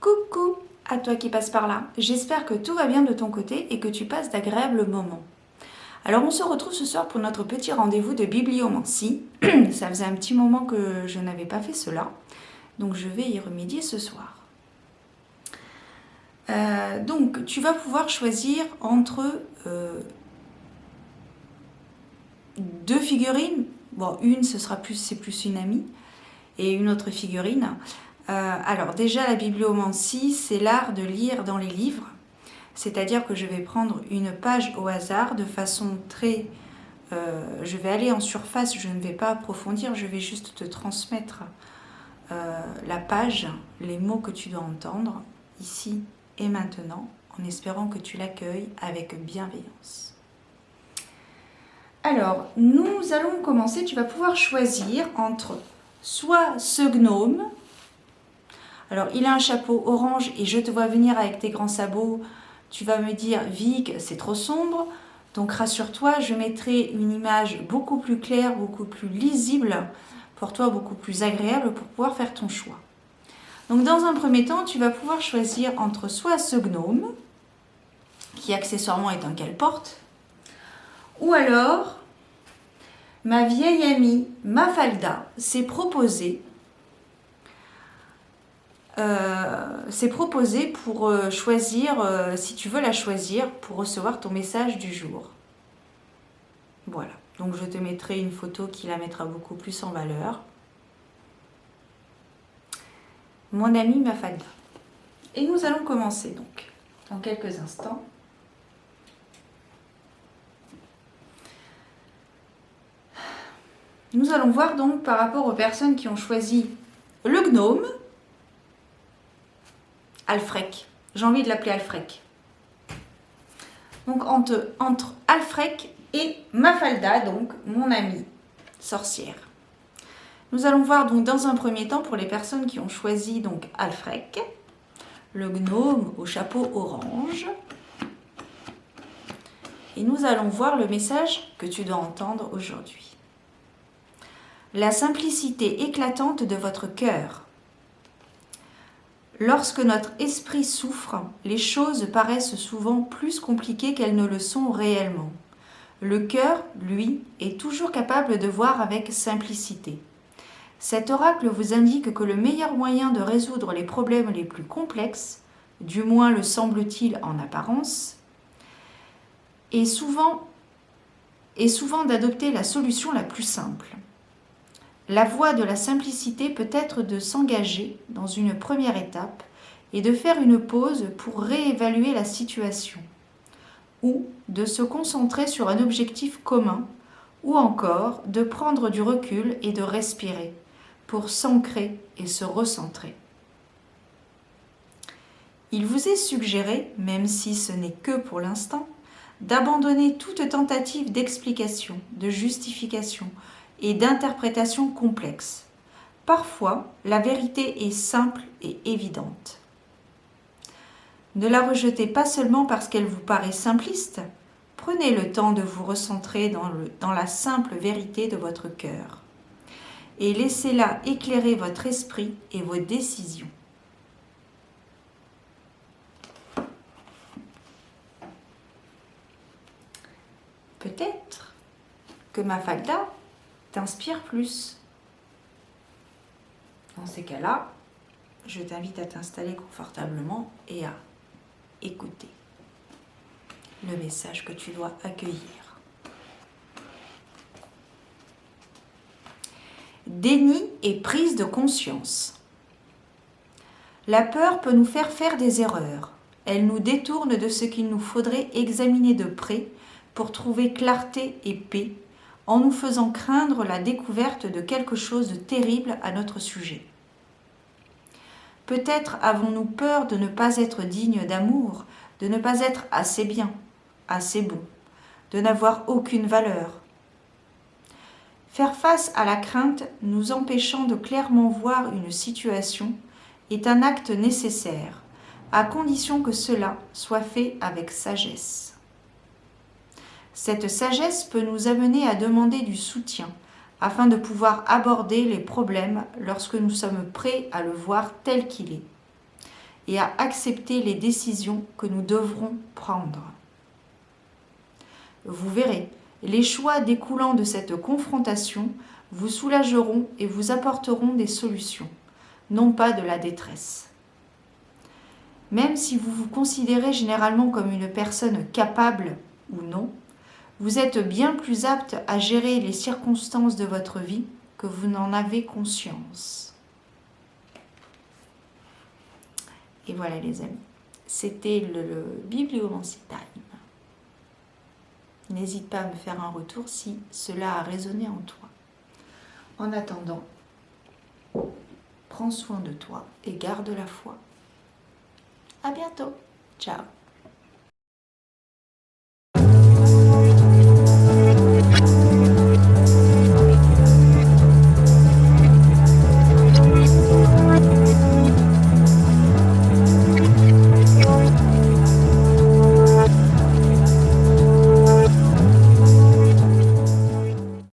Coucou à toi qui passe par là, j'espère que tout va bien de ton côté et que tu passes d'agréables moments. Alors on se retrouve ce soir pour notre petit rendez-vous de bibliomancie. Ça faisait un petit moment que je n'avais pas fait cela, donc je vais y remédier ce soir. Donc tu vas pouvoir choisir entre deux figurines. Bon, une c'est plus une amie et une autre figurine. Alors déjà la bibliomancie, c'est l'art de lire dans les livres. C'est-à-dire que je vais prendre une page au hasard de façon très... je vais aller en surface, je ne vais pas approfondir, je vais juste te transmettre la page, les mots que tu dois entendre, ici et maintenant, en espérant que tu l'accueilles avec bienveillance. Alors, nous allons commencer, tu vas pouvoir choisir entre soit ce gnome. Alors, il a un chapeau orange et je te vois venir avec tes grands sabots. Tu vas me dire, Vic, c'est trop sombre. Donc, rassure-toi, je mettrai une image beaucoup plus claire, beaucoup plus lisible pour toi, beaucoup plus agréable pour pouvoir faire ton choix. Donc, dans un premier temps, tu vas pouvoir choisir entre soit ce gnome, qui accessoirement est un qu'elle-porte, ou alors, ma vieille amie Mafalda s'est proposée pour choisir, si tu veux la choisir, pour recevoir ton message du jour. Voilà, donc je te mettrai une photo qui la mettra beaucoup plus en valeur. Mon amie Mafalda. Et nous allons commencer donc, dans quelques instants. Nous allons voir donc par rapport aux personnes qui ont choisi le gnome, Alfrec. J'ai envie de l'appeler Alfrec. Donc entre Alfrec et Mafalda, donc mon amie sorcière. Nous allons voir donc dans un premier temps pour les personnes qui ont choisi donc Alfrec, le gnome au chapeau orange. Et nous allons voir le message que tu dois entendre aujourd'hui. La simplicité éclatante de votre cœur. Lorsque notre esprit souffre, les choses paraissent souvent plus compliquées qu'elles ne le sont réellement. Le cœur, lui, est toujours capable de voir avec simplicité. Cet oracle vous indique que le meilleur moyen de résoudre les problèmes les plus complexes, du moins le semble-t-il en apparence, est souvent d'adopter la solution la plus simple. La voie de la simplicité peut être de s'engager dans une première étape et de faire une pause pour réévaluer la situation, ou de se concentrer sur un objectif commun, ou encore de prendre du recul et de respirer pour s'ancrer et se recentrer. Il vous est suggéré, même si ce n'est que pour l'instant, d'abandonner toute tentative d'explication, de justification et d'interprétation complexe. Parfois, la vérité est simple et évidente. Ne la rejetez pas seulement parce qu'elle vous paraît simpliste. Prenez le temps de vous recentrer dans la simple vérité de votre cœur et laissez-la éclairer votre esprit et vos décisions. Peut-être que Mafalda t'inspire plus. Dans ces cas-là, je t'invite à t'installer confortablement et à écouter le message que tu dois accueillir. Déni et prise de conscience. La peur peut nous faire des erreurs. Elle nous détourne de ce qu'il nous faudrait examiner de près pour trouver clarté et paix, en nous faisant craindre la découverte de quelque chose de terrible à notre sujet. Peut-être avons-nous peur de ne pas être dignes d'amour, de ne pas être assez bien, assez bon, de n'avoir aucune valeur. Faire face à la crainte nous empêchant de clairement voir une situation est un acte nécessaire, à condition que cela soit fait avec sagesse. Cette sagesse peut nous amener à demander du soutien afin de pouvoir aborder les problèmes lorsque nous sommes prêts à le voir tel qu'il est et à accepter les décisions que nous devrons prendre. Vous verrez, les choix découlant de cette confrontation vous soulageront et vous apporteront des solutions, non pas de la détresse. Même si vous vous considérez généralement comme une personne capable ou non, vous êtes bien plus apte à gérer les circonstances de votre vie que vous n'en avez conscience. Et voilà les amis, c'était le Bibliomancy Time. N'hésite pas à me faire un retour si cela a résonné en toi. En attendant, prends soin de toi et garde la foi. À bientôt. Ciao.